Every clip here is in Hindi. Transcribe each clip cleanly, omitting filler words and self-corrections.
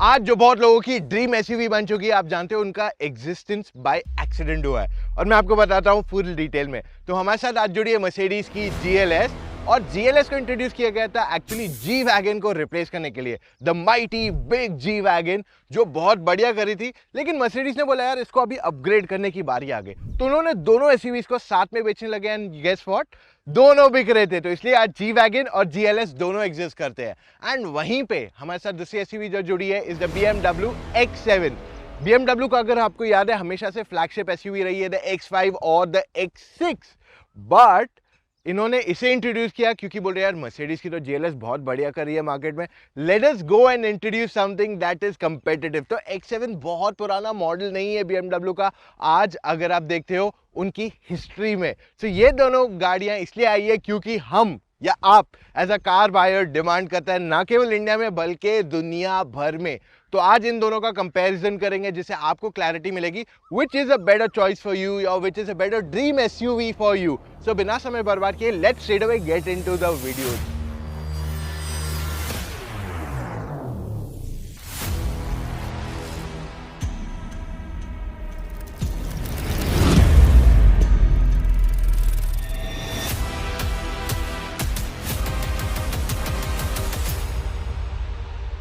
आज जो बहुत लोगों की ड्रीम एसयूवी बन चुकी है, आप जानते हो उनका एग्जिस्टेंस बाय एक्सीडेंट हुआ है और मैं आपको बताता हूं फुल डिटेल में। तो हमारे साथ आज जुड़ी है मर्सिडीज की जीएलएस। और जीएलएस को इंट्रोड्यूस किया गया था एक्चुअली जी वैगन को रिप्लेस करने के लिए, the mighty big G wagon, जो बहुत बढ़िया करी थी। लेकिन मर्सिडीज ने बोला यार इसको अभी अपग्रेड करने की बारी आ गई, तो उन्होंने दोनों एसयूवीज को साथ में बेचने लगे एंड गेस व्हाट, दोनों बिक रहे थे। तो इसलिए आज जी वैगन और जीएलएस दोनों एग्जिस्ट करते हैं। एंड वहीं पे हमारे साथ दूसरी एसयूवी जो जुड़ी है is the BMW X7। BMW का अगर आपको याद है हमेशा से फ्लैगशिप एसयूवी रही है द X5 और द X6, बट इन्होंने इसे इंट्रोड्यूस किया क्योंकि बोल रहे यार मर्सिडीज की तो जीएलएस बहुत बढ़िया कर रही है मार्केट में, let us go and introduce something that is competitive. तो X7 बहुत पुराना मॉडल नहीं है BMW का आज अगर आप देखते हो उनकी हिस्ट्री में। तो ये दोनों गाड़ियां इसलिए आई है क्योंकि हम या आप as a car buyer demand करता है, ना केवल इंडिया में बल्कि दुनिया भर में। तो आज इन दोनों का कंपैरिजन करेंगे जिससे आपको क्लैरिटी मिलेगी which is a better choice for you और which is a better dream SUV for you. So बिना समय बर्बाद किए let's straight away get into the video.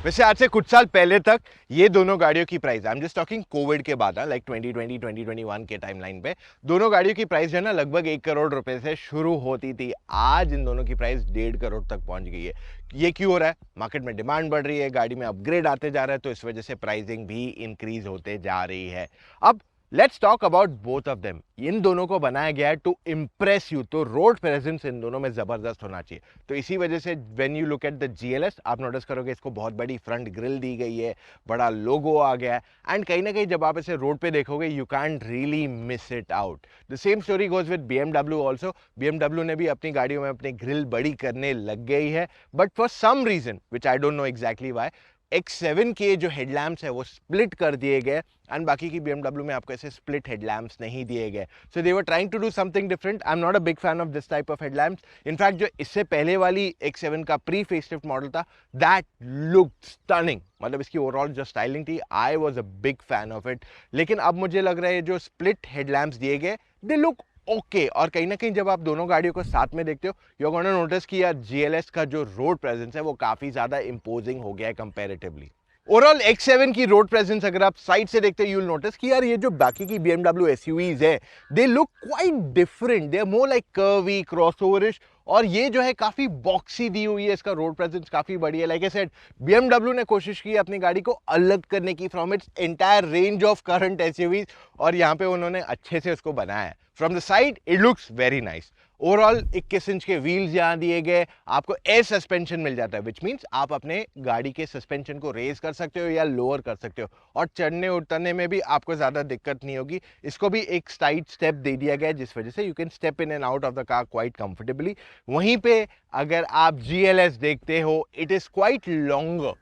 वैसे आज से कुछ साल पहले तक ये दोनों गाड़ियों की price, I am just talking Covid के बाद, लाइक 2020 2021 के टाइमलाइन पे दोनों गाड़ियों की प्राइस जो है ना लगभग 1 करोड़ रुपए से शुरू होती थी। आज इन दोनों की प्राइस 1.5 करोड़ तक पहुंच गई है। ये क्यों हो रहा है? मार्केट में डिमांड बढ़ रही है, गाड़ी में अपग्रेड आते जा रहा है, तो इस वजह से प्राइसिंग भी इंक्रीज होते जा रही है। अब let's talk about both of them. इन दोनों को बनाया गया है टू इम्प्रेस यू, तो रोड प्रेजेंस इन दोनों में जबरदस्त होना चाहिए। तो इसी वजह से when you look at the GLS आप नोटिस करोगे इसको बहुत बड़ी फ्रंट ग्रिल दी गई है, बड़ा लोगो आ गया है, एंड कहीं ना कहीं जब आप इसे रोड पे देखोगे you can't really miss it out. The same story goes with BMW also. BMW ने भी अपनी गाड़ियों में अपनी ग्रिल बड़ी करने लग गई है, but for some reason which I don't know exactly why X7 के जो हेडलैम्प्स है वो स्प्लिट कर दिए गए एंड बाकी की BMW में आपको ऐसे स्प्लिट हेडलैम्प्स नहीं दिए गए। So they were trying to do something different. I am not a big fan of this type of headlamps. In fact जो इससे पहले वाली X7 का प्री फेसलिफ्ट मॉडल था दैट लुक्ड स्टनिंग, मतलब इसकी ओवरऑल जो स्टाइलिंग थी I was a big fan of it. लेकिन अब मुझे लग रहा है जो स्प्लिट हेडलैम्प्स दिए गए दे लुक ओके। और कहीं ना कहीं जब आप दोनों गाड़ियों को साथ में देखते हो यू आर गोना नोटिस कि यार जीएलएस का जो रोड प्रेजेंस है वो काफी ज्यादा इंपोजिंग हो गया है कंपैरेटिवली। ओवरऑल X7 की रोड प्रेजेंस अगर आप साइड से देखते हो यू विल नोटिस कि यार ये जो बाकी की BMW SUVs है they look quite different, they are more like curvy crossoverish, और ये जो है काफी बॉक्सी दी हुई है, इसका रोड प्रेजेंस काफी बढ़िया है। लाइक आई सेड BMW ने कोशिश की अपनी गाड़ी को अलग करने की from its entire range of current SUVs, और यहाँ पे उन्होंने अच्छे से उसको बनाया है। From the side it looks very nice. Overall 21 inch के व्हील्स यहाँ दिए गए, आपको एयर सस्पेंशन मिल जाता है विच मीन्स आप अपने गाड़ी के सस्पेंशन को रेज कर सकते हो या लोअर कर सकते हो, और चढ़ने उतरने में भी आपको ज्यादा दिक्कत नहीं होगी। इसको भी एक साइड स्टेप दे दिया गया है जिस वजह से you can step in and out of the car quite comfortably. वहीं पे अगर आप जीएलएस देखते हो इट इज क्वाइट लॉन्गर।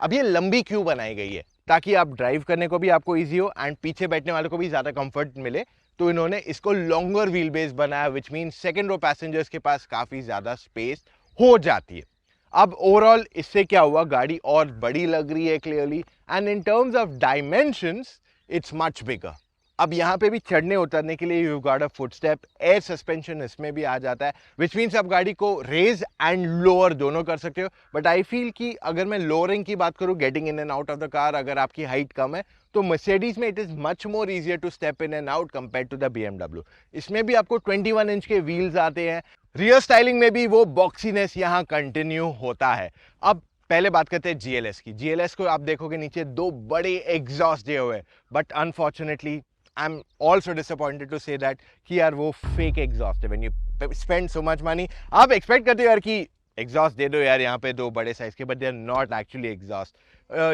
अब ये लंबी क्यों बनाई गई है? ताकि आप ड्राइव करने को भी आपको ईजी हो एंड पीछे बैठने वाले को भी ज्यादा कंफर्ट मिले, तो इन्होंने इसको लॉन्गर व्हील बेस बनाया which mean second row passengers के पास काफी ज्यादा स्पेस हो जाती है। अब ओवरऑल इससे क्या हुआ, गाड़ी और बड़ी लग रही है clearly, and in terms of dimensions it's much bigger. अब यहाँ पे भी चढ़ने उतरने के लिए you got a footstep, air suspension इसमें भी आ जाता है विच मीन्स आप गाड़ी को रेज एंड लोअर दोनों कर सकते हो। बट आई फील कि अगर मैं लोअरिंग की बात करूँ, getting in and out of the car, अगर आपकी हाइट कम है तो मर्सिडीज में it is much more easier to step in and out compare to the BMW। इसमें भी आपको 21 इंच के व्हील्स आते हैं, रियर स्टाइलिंग में भी वो बॉक्सीनेस यहाँ कंटिन्यू होता है। अब पहले बात करते हैं जीएलएस की। जीएलएस को आप देखोगे नीचे दो बड़े एग्जॉस्ट दिए हुए, but unfortunately I am also disappointed to say that कि यार वो फेक एग्जॉस्ट है। When you spend so much money आप एक्सपेक्ट करते हो यार कि एग्जॉस्ट दे दो यार यहाँ पे दो बड़े साइज के, but they are not actually exhaust.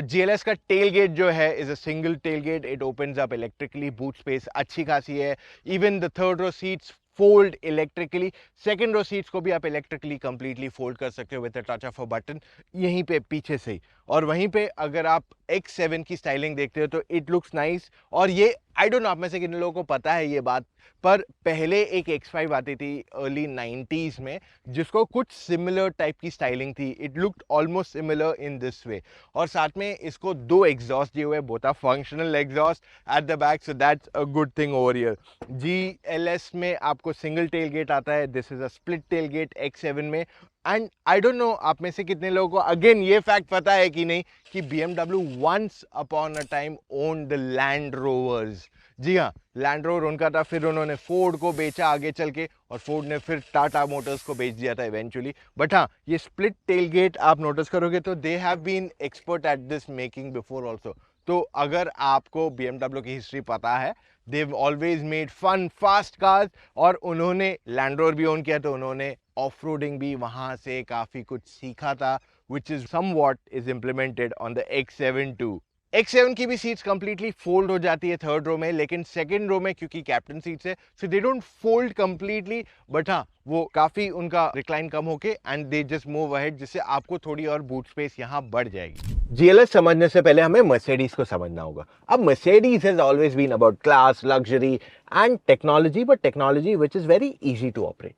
GLS का टेल गेट जो है is a single tail gate, it opens up electrically, boot space अच्छी खासी है। Even the third row seats fold electrically, second row seats को भी आप इलेक्ट्रिकली कंप्लीटली फोल्ड कर सकते हो with the touch of a button यहीं पे पीछे से ही। और वहीं पे अगर आप X7 की स्टाइलिंग देखते हो तो इट लुक्स नाइस, और ये आई डोंट नो आप में से कितने लोगों को पता है ये बात, पर पहले एक X5 आती थी अर्ली 90s में जिसको कुछ सिमिलर टाइप की स्टाइलिंग थी. It looked almost similar in this way, और साथ में इसको 2 एग्जॉस्ट दिए हुए, both are functional exhaust at the back, so that's a good thing over here. GLS में आपको सिंगल टेल गेट आता है, this is a split tail gate X7 में. एंड आई डोंट नो आप में से कितने लोगों को अगेन ये फैक्ट पता है कि नहीं कि BMW once upon a time owned the Land Rovers. जी हाँ, लैंड रोवर उनका था, फिर उन्होंने फोर्ड को बेचा आगे चल के, और फोर्ड ने फिर टाटा मोटर्स को बेच दिया था इवेंचुअली. बट हाँ, ये स्प्लिट टेल गेट आप नोटिस करोगे तो they have been expert at this making before also. तो अगर आपको BMW की हिस्ट्री पता है, they've always made fun fast cars, और उन्होंने लैंड रोवर भी ओन किया तो उन्होंने ऑफ रोडिंग भी वहां से काफी कुछ सीखा था, which is somewhat is implemented on the X7 too. X7 की भी सीट्स कंप्लीटली फोल्ड हो जाती है थर्ड रो में, लेकिन सेकंड रो में क्योंकि कैप्टन सीट्स है so they don't fold completely, but हाँ वो काफी उनका रिक्लाइन कम होके and they just move ahead, जिससे आपको थोड़ी और बूट स्पेस यहाँ बढ़ जाएगी. GLS समझने से पहले हमें मर्सिडीज को समझना होगा. अब Mercedes has always been about class, luxury and technology, but technology which is very easy to operate.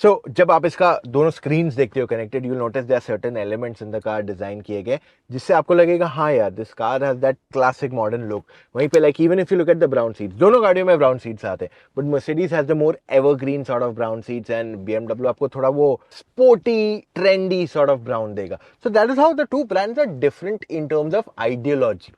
So जब आप इसका दोनों स्क्रीन्स देखते हो connected, you notice there are certain elements in the car design किए गए जिससे आपको लगेगा हाँ यार this car has that classic modern look. वहीं पे like even if you look at the brown seats, दोनों गाड़ियों में ब्राउन सीट्स आते हैं, but Mercedes has the more evergreen sort of brown seats and BMW आपको थोड़ा वो sporty trendy sort of brown देगा. So that is how the two brands are different in terms of ideology.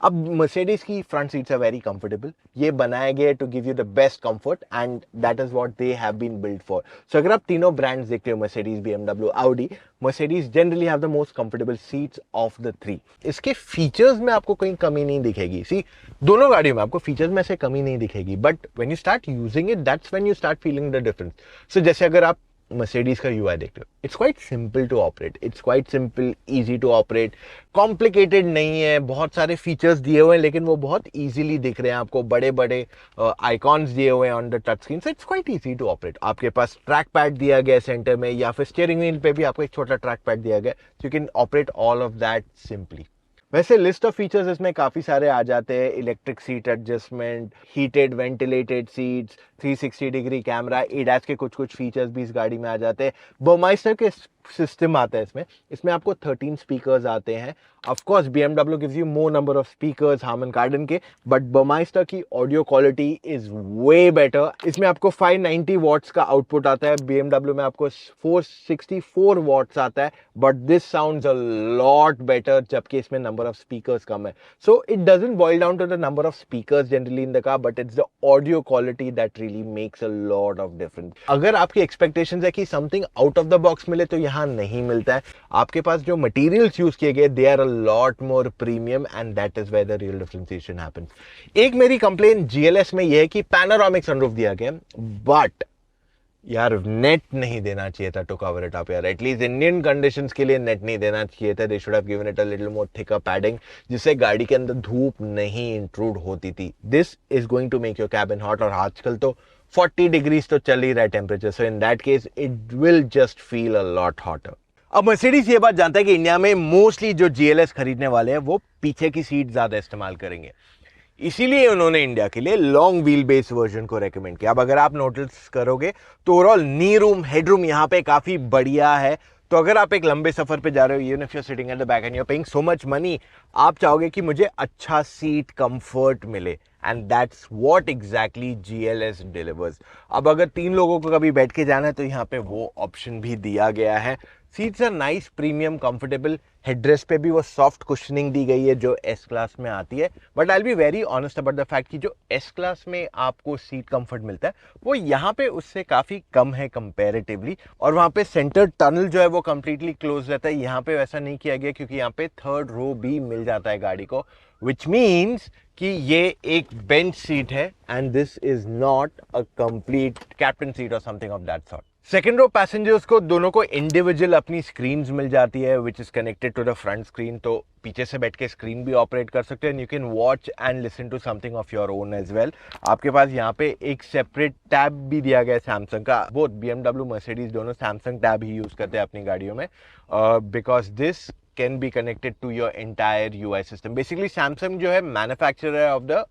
अब मर्सिडीज की front seats are very comfortable. ये बनाए गए to give you the best comfort and that is what they have been build for. So अगर आप तीनों ब्रांड्स देखते हो, Mercedes, BMW, Audi, Mercedes generally have the most comfortable seats of the three. इसके फीचर्स में आपको कोई कमी नहीं दिखेगी. सी, दोनों गाड़ियों में आपको फीचर्स में से कमी नहीं दिखेगी, but when you start using it that's when you start feeling the difference. So जैसे अगर आप मर्सिडीज का UI देखते हो, it's quite simple to operate, it's quite simple, easy to operate, complicated नहीं है. बहुत सारे फीचर्स दिए हुए हैं लेकिन वो बहुत इजीली दिख रहे हैं आपको, बड़े बड़े आइकॉन्स दिए हुए हैं on the touch screen, so it's quite easy to operate. आपके पास ट्रैक पैड दिया गया सेंटर में, या फिर स्टीयरिंग व्हील पे भी आपको एक छोटा ट्रैक पैड दिया गया, you can operate all of that simply. वैसे लिस्ट ऑफ फीचर्स इसमें काफी सारे आ जाते हैं. Electric seat adjustment, heated ventilated seats, 360 degree camera, ADAS के कुछ कुछ फीचर्स भी इस गाड़ी में आ जाते हैं. बर्माइस्टर के सिस्टम आता है इसमें आपको 13 स्पीकर्स आते हैं. Of course BMW gives you more number of speakers Harman Kardon के, बट बर्माइस्टर की audio quality is way better. इसमें आपको 590 वॉट्स का आउटपुट आता है, BMW में आपको 464 वॉट्स आता है, but this sounds a lot better, जबकि इसमें नंबर ऑफ स्पीकर्स कम है. So it doesn't boil down to the number of speakers generally in the car, but it's the audio quality that really makes a lot of difference. अगर आपकी एक्सपेक्टेशंस है कि something out of the box मिले तो यहाँ नहीं मिलता है. आपके पास जो मटेरियल्स यूज किए गए they are a lot more premium and that is where the real differentiation happens. एक मेरी कंप्लेन GLS में यह है कि पैनोरामिक सनरूफ दिया गया, बट यार नेट नहीं देना चाहिए था टू कवर इट अप यार. एटलीस्ट इंडियन कंडीशंस के लिए नेट नहीं देना चाहिए था. They should have given it a little more thicker padding, जिससे गाड़ी के अंदर धूप नहीं इंट्रूड होती थी. This is going to make your cabin hot, और आजकल तो 40 डिग्रीज तो चल ही रहा है temperature, so in that case it will just feel a lot hotter. अब मर्सिडीज ये बात जानता है कि इंडिया में मोस्टली जो GLS खरीदने वाले हैं वो पीछे की सीट ज्यादा इस्तेमाल करेंगे, इसीलिए उन्होंने इंडिया के लिए लॉन्ग व्हील बेस वर्जन को रेकमेंड किया. अब अगर आप नोटिस करोगे तो ओवरऑल नी रूम, हेड रूम यहाँ पे काफी बढ़िया है. तो अगर आप एक लंबे सफर पे जा रहे हो, even if you are sitting at the back and you are paying so much money, आप चाहोगे कि मुझे अच्छा सीट कंफर्ट मिले, and that's what exactly GLS delivers. अब अगर 3 लोगों को कभी बैठ के जाना है तो यहाँ पे वो ऑप्शन भी दिया गया है. Seats are nice, premium, comfortable. Headrest पे भी वो सॉफ्ट कुशनिंग दी गई है जो S क्लास में आती है, but I will be very honest about the fact कि जो S क्लास में आपको सीट कंफर्ट मिलता है वो यहाँ पे उससे काफी कम है कंपैरेटिवली. और वहाँ पे सेंटर टनल जो है वो कंप्लीटली क्लोज रहता है. यहाँ पे वैसा नहीं किया गया क्योंकि यहाँ पे थर्ड रो भी मिल जाता है गाड़ी को, विच मीन्स कि ये एक बेंच सीट है and this is not a complete captain seat और something of that sort. Second row passengers को दोनों को इंडिविजुअल अपनी स्क्रीन्स मिल जाती है which is connected to the front screen, तो पीछे से बैठ के स्क्रीन भी ऑपरेट कर सकते हैं. You can watch and listen to something of your own as well. आपके पास यहाँ पे एक सेपरेट टैब भी दिया गया है सैमसंग का. बोथ BMW, मर्सिडीज दोनों सैमसंग टैब ही यूज करते हैं अपनी गाड़ियों में, because this can be connected to your entire UI system. Basically Samsung जो है मैन्युफैक्चरर ऑफ द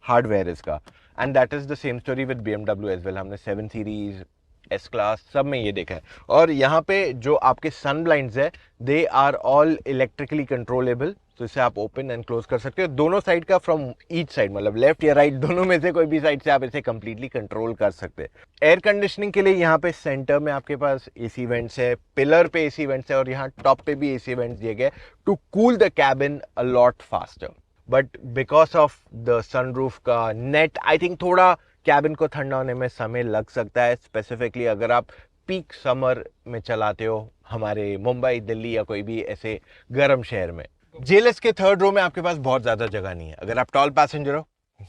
हार्डवेयर इसका, and that is the same story with BMW as well. हमने 7 सीरीज, S क्लास सब में ये देखा है। और यहाँ पे जो आपके सन ब्लाइंड्स है, they are all electrically controllable, तो इसे आप ओपन एंड क्लोज कर सकते हो दोनों साइड का, फ्रॉम ईच साइड, मतलब लेफ्ट या राइट दोनों में से कोई भी साइड से आप इसे कंप्लीटली कंट्रोल कर सकते हैं। एयर कंडीशनिंग के लिए यहाँ पे सेंटर में आपके पास AC वेंट्स है, पिलर पे AC वेंट्स है, और यहाँ टॉप पे भी AC वेंट्स दिए गए to cool the cabin a lot faster. But because of the sunroof का नेट, आई थिंक थोड़ा कैबिन को ठंडा होने में समय लग सकता है, स्पेसिफिकली अगर आप पीक समर में चलाते हो हमारे मुंबई, दिल्ली या कोई भी ऐसे गर्म शहर में। JLS के थर्ड रो में आपके पास बहुत ज्यादा जगह नहीं है। अगर आप टॉल पैसेंजर हो,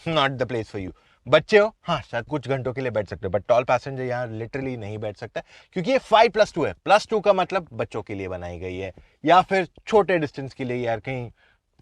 not the place for you. बच्चे हो, हाँ शायद कुछ घंटों के लिए बैठ सकते हो, बट टॉल पैसेंजर यहाँ लिटरली नहीं बैठ सकता, क्योंकि ये 5+2 है। +2 का मतलब बच्चों के लिए बनाई गई है, या फिर छोटे डिस्टेंस के लिए, यार कहीं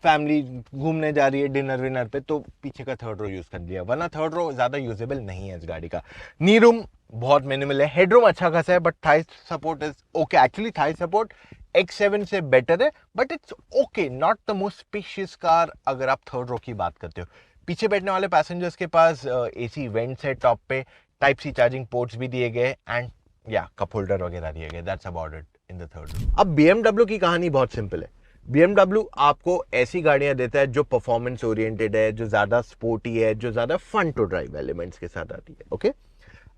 फैमिली घूमने जा रही है डिनर विनर पे, तो पीछे का थर्ड रो यूज कर लिया, वरना थर्ड रो ज्यादा यूजेबल नहीं है इस गाड़ी का। नी रूम बहुत मिनिमल है, हेडरूम अच्छा खासा है, but thigh support is okay. Actually Thai support X7 से बेटर है, but it's okay, not the most spacious car अगर आप थर्ड रो की बात करते हो। पीछे बैठने वाले पैसेंजर्स के पास AC वेंट्स है टॉप पे, टाइप C चार्जिंग पोर्ट्स भी दिए गए, एंड या कप होल्डर वगैरह दिए गए। That's about it in the third row. अब BMW की कहानी बहुत सिंपल है। BMW आपको ऐसी गाड़ियां देता है जो परफॉर्मेंस ओरिएंटेड है, जो ज्यादा स्पोर्टी है, जो ज्यादा फन टू ड्राइव एलिमेंट्स के साथ आती है। ओके,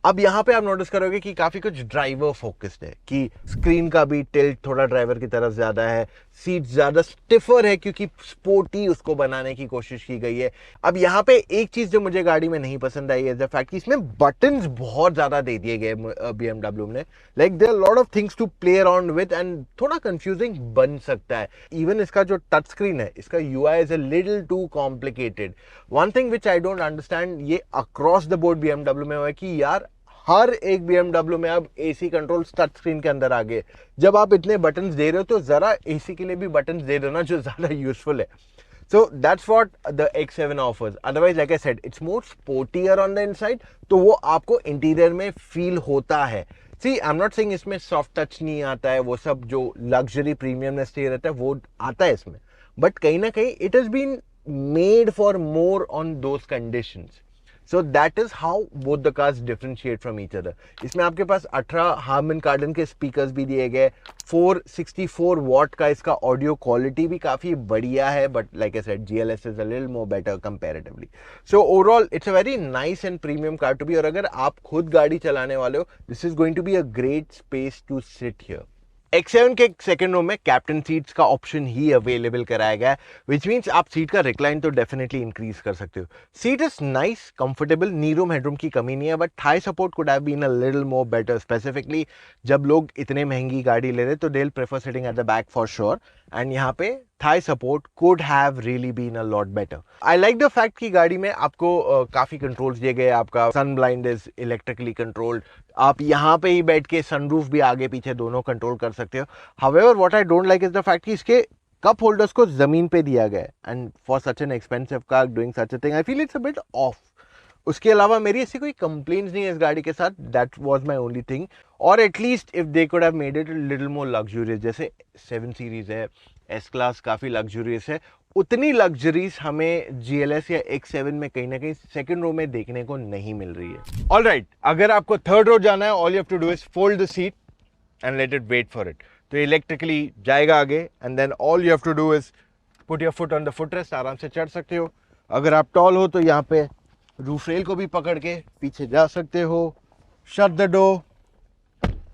अब यहाँ पे आप नोटिस करोगे कि काफी कुछ ड्राइवर फोकस्ड है, कि स्क्रीन का भी टिल्ट थोड़ा ड्राइवर की तरफ ज्यादा है, सीट ज्यादा स्टिफर है क्योंकि स्पोर्टी उसको बनाने की कोशिश की गई है। अब यहाँ पे एक चीज जो मुझे गाड़ी में नहीं पसंद आई है द फैक्ट कि इसमें बटन्स बहुत ज्यादा दे दिए गए BMW ने। Like there are lot of things to play around with, and थोड़ा कंफ्यूजिंग बन सकता है। इवन इसका जो टच स्क्रीन है, इसका UI is a little too complicated. One thing which I don't understand, ये अक्रॉस द बोर्ड BMW में हुआ है कि यार हर एक BMW में अब AC कंट्रोल टच स्क्रीन के अंदर आ गए। जब आप इतने बटन्स दे रहे हो तो जरा AC के लिए भी बटन्स दे दो ना, जो ज्यादा यूजफुल है। So that's what the X7 offers. Otherwise, like I said, it's more sportier on the inside. तो वो आपको इंटीरियर में फील होता है। See, I'm not saying इसमें सॉफ्ट टच नहीं आता है, वो सब जो लग्जरी प्रीमियमनेस चाहिए रहता है वो आता है इसमें, बट कहीं ना कहीं it has been made for more on those conditions. So that is how both the cars differentiate from each other. इसमें आपके पास 18 हार्मन कार्डन के स्पीकर्स भी दिए गए, 464 वॉट का इसका ऑडियो क्वालिटी भी काफी बढ़िया है, but like I said GLS is a little more better comparatively. So overall it's a very nice and premium car to be, और अगर आप खुद गाड़ी चलाने वाले हो, this is going to be a great space to sit here. X7 के सेकंड रो में कैप्टन सीट्स का ऑप्शन ही अवेलेबल कराया गया है, विच मीन्स आप सीट का रिक्लाइन तो डेफिनेटली इंक्रीज कर सकते हो। Seat is nice, comfortable, knee room headroom की कमी नहीं है, but thigh support could have been a little more better. Specifically जब लोग इतने महंगी गाड़ी ले रहे तो they will prefer sitting at the back for sure, and यहाँ पे thigh support could have really been a lot better. I like the fact कि गाड़ी में आपको काफी कंट्रोल्स दिए गए। आपका sun blind is electrically controlled, आप यहाँ पे ही बैठ के सनरूफ भी आगे पीछे दोनों कंट्रोल कर सकते हो। However what I don't like is the fact कि इसके कप होल्डर्स को जमीन पे दिया गया है, and for such an expensive car doing such a thing I feel it's a bit of. उसके अलावा मेरी ऐसी कोई कंप्लेंट्स नहीं है इस गाड़ी के साथ, that was my only thing. और at least if they could have made it little more luxurious, जैसे 7 सीरीज है, S क्लास काफी लग्जूरियस है, उतनी लग्जरीज हमें GLS या X7 में कहीं ना कहीं सेकंड रो में देखने को नहीं मिल रही है। ऑलराइट, अगर आपको थर्ड रो जाना है, all you have to do is fold the seat and let it wait for it. तो इलेक्ट्रिकली जाएगा आगे, and then all you have to do is put your foot on the footrest, आराम से चढ़ सकते हो। अगर आप टॉल हो तो यहाँ पे रूफ रेल को भी पकड़ के पीछे जा सकते हो। Shut the door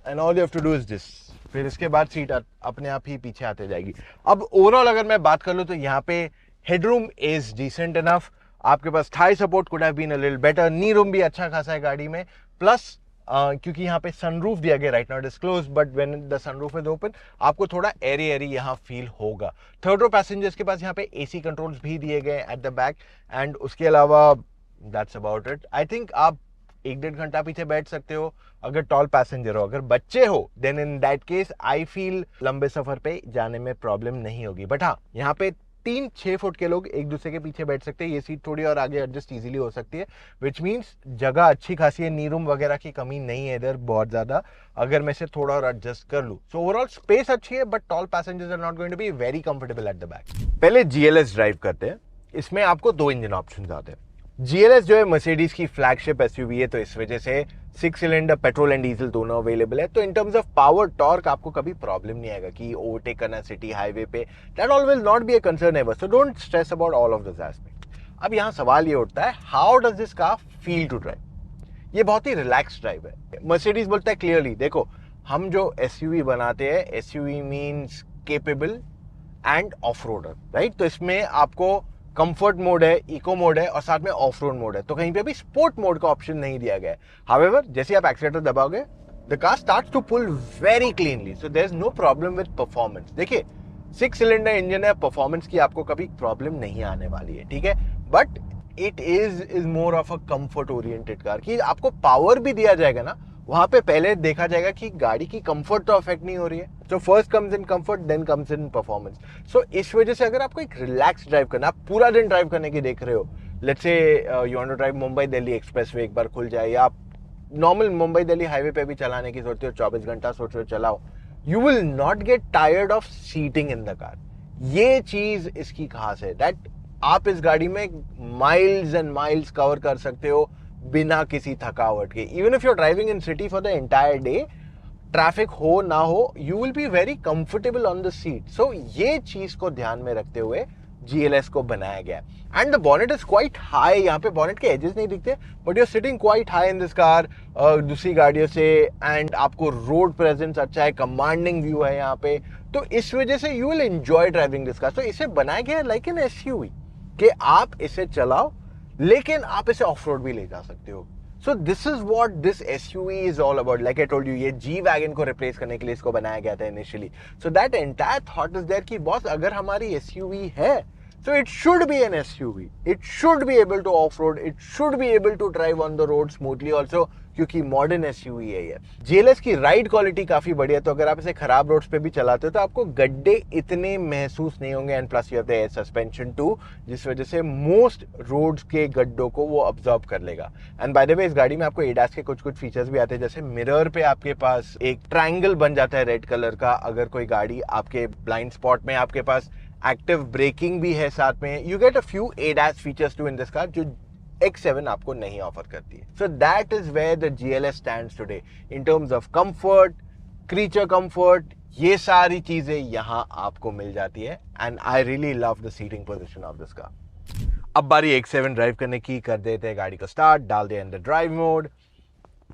and all you have to do is this. फिर इसके बाद सीट अपने आप ही पीछे आते जाएगी। अब ओवरऑल अगर मैं बात कर लूँ तो यहाँ पे हेडरूम इज डिसेंट इनफ, आपके पास thigh support could have been a little better, knee room भी अच्छा खासा है गाड़ी में, प्लस क्योंकि यहाँ पे सनरूफ दिया गया, right now it is close, but when the sunroof is open आपको थोड़ा एरी एरी यहाँ फील होगा। थर्ड रो पैसेंजर्स के पास यहाँ पे AC कंट्रोल्स भी दिए गए एट द बैक, एंड उसके अलावा that's about it. I think आप 1-1.5 घंटा पीछे बैठ सकते हो अगर टॉल पैसेंजर हो। अगर बच्चे हो then in that case I feel लंबे सफर पे जाने में प्रॉब्लम नहीं होगी। बट हाँ, यहाँ पे 3-6 फुट के लोग एक दूसरे के पीछे बैठ सकते हैं। ये सीट थोड़ी और आगे एडजस्ट इजीली हो सकती है, विच मीन्स जगह अच्छी खासी है, नी रूम वगैरह की कमी नहीं है इधर बहुत ज्यादा, अगर मैं इसे थोड़ा और एडजस्ट कर लूँ। सो ओवरऑल स्पेस अच्छी है, but tall passengers are not going to be very comfortable at the back. पहले GLS ड्राइव करते हैं। इसमें आपको 2 इंजन ऑप्शन आते हैं। GLS जो है मर्सिडीज की फ्लैगशिप एसयूवी है, तो इस वजह से 6 सिलेंडर पेट्रोल एंड डीजल दोनों अवेलेबल है। तो in terms of power torque आपको कभी प्रॉब्लम नहीं आएगा कि ओवरटेक करना सिटी हाईवे पे, that all will not be a concern ever, so don't stress about all of this aspect. अब यहाँ सवाल ये उठता है, how does this car feel to drive? ये बहुत ही रिलैक्स ड्राइव है। मर्सिडीज बोलता है क्लियरली, देखो हम जो एसयूवी बनाते हैं, SUV means capable end off roader, right? तो इसमें आपको कंफर्ट मोड है, इको मोड है और साथ में ऑफ रोड मोड है, तो कहीं पे भी स्पोर्ट मोड का ऑप्शन नहीं दिया गया है। हाउएवर जैसे आप एक्सीलेटर दबाओगे, the car starts to pull very cleanly, so there is no problem with performance. देखिए 6 सिलेंडर इंजन है, परफॉर्मेंस की आपको कभी प्रॉब्लम नहीं आने वाली है, ठीक है, but it is more of a comfort oriented car कि आपको पावर भी दिया जाएगा ना, वहां पे पहले देखा जाएगा कि गाड़ी की कंफर्ट तो अफेक्ट नहीं हो रही है। तो first comes in comfort, then comes in performance. So इस वजह से अगर आपको एक रिलैक्स ड्राइव करना, आप पूरा दिन ड्राइव करने की देख रहे हो, let's say you want to drive Mumbai Delhi expressway, एक बार खुल जाए, या आप नॉर्मल मुंबई दिल्ली हाईवे पे भी चलाने की सोचते हो, 24 घंटा सोच रहे हो चलाओ, you will not get tired of seating in the car. ये चीज इसकी खास है, दैट आप इस गाड़ी में माइल्स एंड माइल्स कवर कर सकते हो बिना किसी थकावट के। Even if you are driving in city for the entire day, traffic हो ना हो, you will be very comfortable on the seat. So ये चीज को ध्यान में रखते हुए GLS को बनाया गया। And the bonnet is quite high, यहाँ पे बॉनेट के एजेस नहीं दिखते, but you are sitting quite high in this car दूसरी गाड़ियों से, एंड आपको रोड प्रेजेंस अच्छा है, कमांडिंग व्यू है यहाँ पे, तो इस वजह से you will enjoy driving this car. तो इसे बनाया गया लाइक एन SUV कि आप इसे चलाओ लेकिन आप इसे ऑफ रोड भी ले जा सकते हो। So this is what this SUV is all about. Like I told you, ये G-Wagon को रिप्लेस करने के लिए इसको बनाया गया था initially. So that entire thought is there कि बॉस अगर हमारी SUV है, so it should be an SUV, it should be able to off-road, it should be able to drive on the road smoothly also, क्योंकि मॉडर्न SUV है ये। GLS की राइड क्वालिटी काफी बढ़िया, तो अगर आप इसे खराब रोड्स पे भी चलाते हो तो आपको गड्ढे इतने महसूस नहीं होंगे, and plus you have the air suspension too, जिस वजह से मोस्ट रोड्स के गड्ढों को वो अब्सॉर्ब कर लेगा। एंड बाय द वे इस गाड़ी में आपको ADAS के कुछ फीचर्स भी आते हैं, जैसे मिरर पे आपके पास एक ट्रायंगल बन जाता है रेड कलर का, अगर कोई गाड़ी आपके ब्लाइंड स्पॉट में, आपके पास एक्टिव ब्रेकिंग भी है साथ में, you get a few ADAS features too in this car जो X7 आपको नहीं ऑफर करती है। So that is where the GLS stands today in terms of comfort, creature comfort, ये सारी चीजें यहां आपको मिल जाती है, and I really love the seating position of this car. अब बारी X7 ड्राइव करने की, कर देते हैं गाड़ी को स्टार्ट, डाल दे in the drive mode,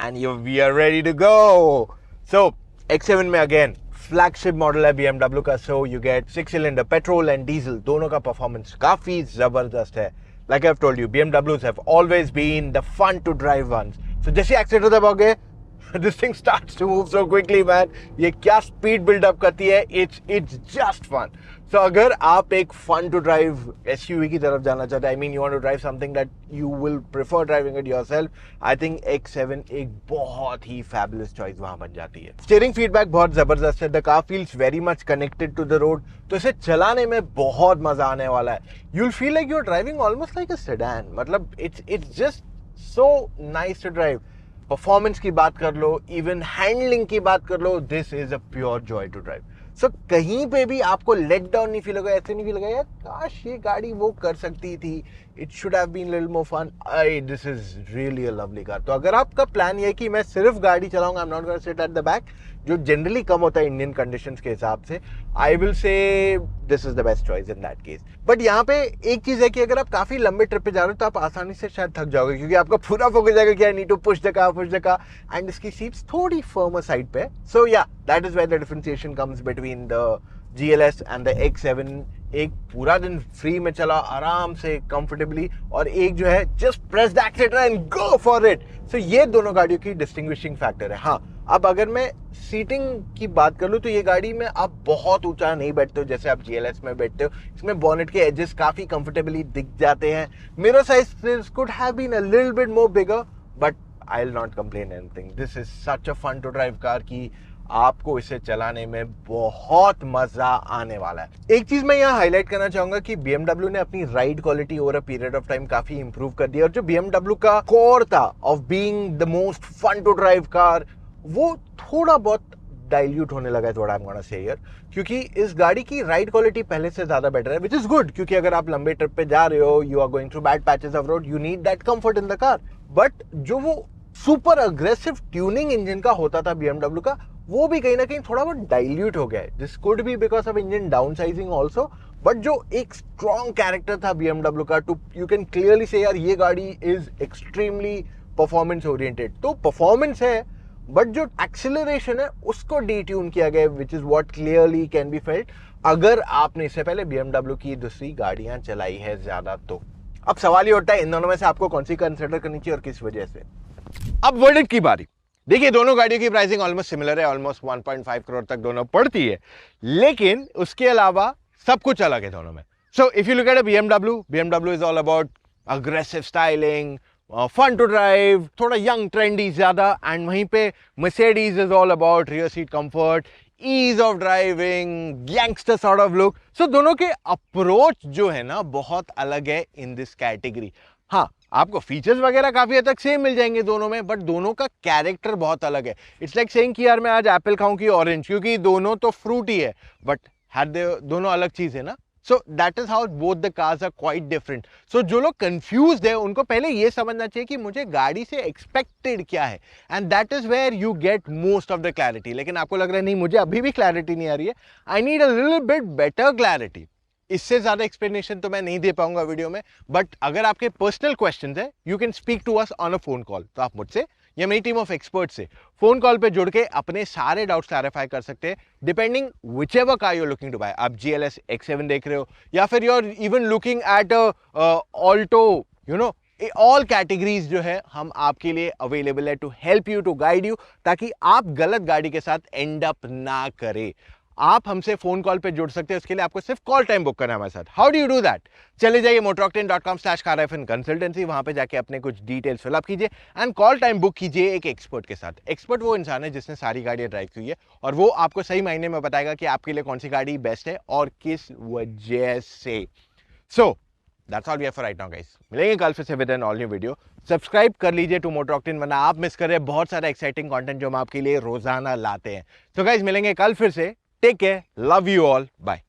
and we are ready to go. So X7 में अगेन फ्लैगशिप मॉडल है BMW का, so you get 6 cylinder petrol and diesel, दोनों का परफॉर्मेंस काफी जबरदस्त है। Like I've told you, BMWs have always been the fun to drive ones. So जैसे accelerator दबाओगे, this thing starts to move so quickly, man. ये क्या स्पीड बिल्डअप करती है, it's just fun. So अगर आप एक fun to drive SUV की तरफ जाना चाहते हैं, I mean you want to drive something that you will prefer driving it yourself, I think X7 एक बहुत ही fabulous choice वहाँ बन जाती है। स्टीयरिंग फीडबैक बहुत जबरदस्त है, the car feels very much connected to the road, तो इसे चलाने में बहुत मजा आने वाला है। You'll feel like you're driving almost like a sedan, मतलब it's just so nice to drive। Performance की बात कर लो, इवन हैंडलिंग की बात कर लो, this is a pure joy to drive. So कहीं पे भी आपको लेट डाउन नहीं फील होगा, ऐसे नहीं फील होगा यार काश ये गाड़ी वो कर सकती थी, it should have been little more fun. This is really a lovely car. तो अगर आपका प्लान ये है कि मैं सिर्फ गाड़ी चलाऊंगा, आई am not gonna sit at the back, जो जनरली कम होता है इंडियन कंडीशंस के हिसाब से, I will say this is the best choice in that case. But यहाँ पे एक चीज है कि अगर आप काफी लंबे ट्रिप पे जा रहे हो तो आप आसानी से शायद थक जाओगे, क्योंकि आपका पूरा फोकस जाएगा कि I need to push the car, and इसकी सीट्स थोड़ी फर्मर साइड पे। So yeah that is where the differentiation comes between the GLS and the X7। एक पूरा दिन फ्री में चला आराम से कंफर्टेबली, और एक जो है just press the accelerator and go for it. So ये दोनों गाड़ियों की डिस्टिंग्विशिंग फैक्टर है। हाँ, अब अगर मैं सीटिंग की बात कर लूँ तो ये गाड़ी में आप बहुत ऊंचा नहीं बैठते हो जैसे आप GLS में बैठते हो। इसमें बॉनेट के एजेस काफी कंफर्टेबली दिख जाते हैं। Mirror size could have been a little bit more bigger, but I will not complain anything. This is such a fun to drive car की आपको इसे चलाने में बहुत मजा आने वाला है। एक चीज मैं यहाँ हाईलाइट करना चाहूंगा कि BMW ने अपनी ride quality over a period of time काफी इंप्रूव कर दी, और जो BMW का कोर था of being the most fun to drive car, वो थोड़ा बहुत डाइल्यूट होने लगा है, what I am gonna say here, क्योंकि इस गाड़ी की राइड क्वालिटी पहले से ज्यादा बेटर है, विच इज गुड, क्योंकि अगर आप लंबे ट्रिप पे जा रहे हो, you are going through bad patches of road, you need that comfort in the car. But जो वो सुपर अग्रेसिव ट्यूनिंग इंजन का होता था BMW का, वो भी कहीं ना कहीं थोड़ा बहुत डाइल्यूट हो गया है। This could be because of engine downsizing also, but जो एक स्ट्रॉन्ग कैरेक्टर था BMW का, टू यू कैन क्लियरली से यार ये गाड़ी इज एक्सट्रीमली परफॉर्मेंस ओरिएंटेड। तो परफॉर्मेंस है, बट जो एक्सेलरेशन है उसको डिट्यून किया गया, which is what clearly can be felt अगर आपने इससे पहले BMW की दूसरी गाड़ियां चलाई है ज्यादा तो। अब सवाल ये उठता है इन दोनों में से आपको कौन सी कंसिडर करनी चाहिए और किस वजह से। अब वर्डिक्ट की बारी। देखिए दोनों गाड़ियों की प्राइसिंग ऑलमोस्ट सिमिलर है, ऑलमोस्ट 1.5 करोड़ तक दोनों पड़ती है, लेकिन उसके अलावा सब कुछ अलग है दोनों में। So if you look at a BMW is all about aggressive styling, fun to drive, थोड़ा यंग ट्रेंडी ज्यादा, एंड वहीं पे Mercedes is all about rear seat comfort, ease of driving, gangster sort of look. So दोनों के अप्रोच जो है ना बहुत अलग है इन दिस कैटेगरी। हाँ, आपको फीचर्स वगैरह काफी हद तक सेम मिल जाएंगे दोनों में, बट दोनों का कैरेक्टर बहुत अलग है। इट्स लाइक सेइंग कि यार मैं आज एप्पल खाऊं कि ऑरेंज, क्योंकि दोनों तो फ्रूट ही है, बट दोनों अलग चीज है ना। So that is how both the cars are quite different. So जो लोग कंफ्यूज्ड है उनको पहले ये समझना चाहिए कि मुझे गाड़ी से एक्सपेक्टेड क्या है, and that is where you get most of the clarity. लेकिन आपको लग रहा है नहीं मुझे अभी भी क्लैरिटी नहीं आ रही है, I need a little bit better clarity. इससे ज्यादा एक्सप्लेनेशन तो मैं नहीं दे पाऊंगा वीडियो में, बट अगर आपके पर्सनल क्वेश्चंस है you can speak to us on a phone call. तो आप मुझसे या मेरी टीम ऑफ एक्सपर्ट से फोन कॉल पे जुड़ के अपने सारे डाउट्स क्लैरिफाई कर सकते हैं, depending whichever car you looking to buy. आप GLS X7 देख रहे हो या फिर you are even looking at Alto, you know, all categories जो है हम आपके लिए अवेलेबल है to help you, to guide you, ताकि आप गलत गाड़ी के साथ एंड अप ना करें। आप हमसे फोन कॉल पे जुड़ सकते हैं, उसके लिए आपको सिर्फ कॉल टाइम बुक करना है हमारे साथ। How do you do that? चले जाइए motoroctane.com/car-fan consultancy, वहां पे जाके अपने कुछ डिटेल्स फिलअप कीजिए एंड कॉल टाइम बुक कीजिए एक एक्सपर्ट के साथ। एक्सपर्ट वो इंसान है जिसने सारी गाड़ियां ड्राइव की है, और वो आपको सही मायने में बताएगा कि आपके लिए कौन सी गाड़ी बेस्ट है और किस वजह से। So that's all we have for right now guys. मिलेंगे कल फिर से with an all new video. Subscribe कर लीजिए टू मोटर ऑक्टेन, वरना आप मिस कर रहे हैं बहुत सारा एक्साइटिंग कंटेंट जो हम आपके लिए रोजाना लाते हैं। तो गाइस मिलेंगे कल फिर से। Take care, love you all, bye.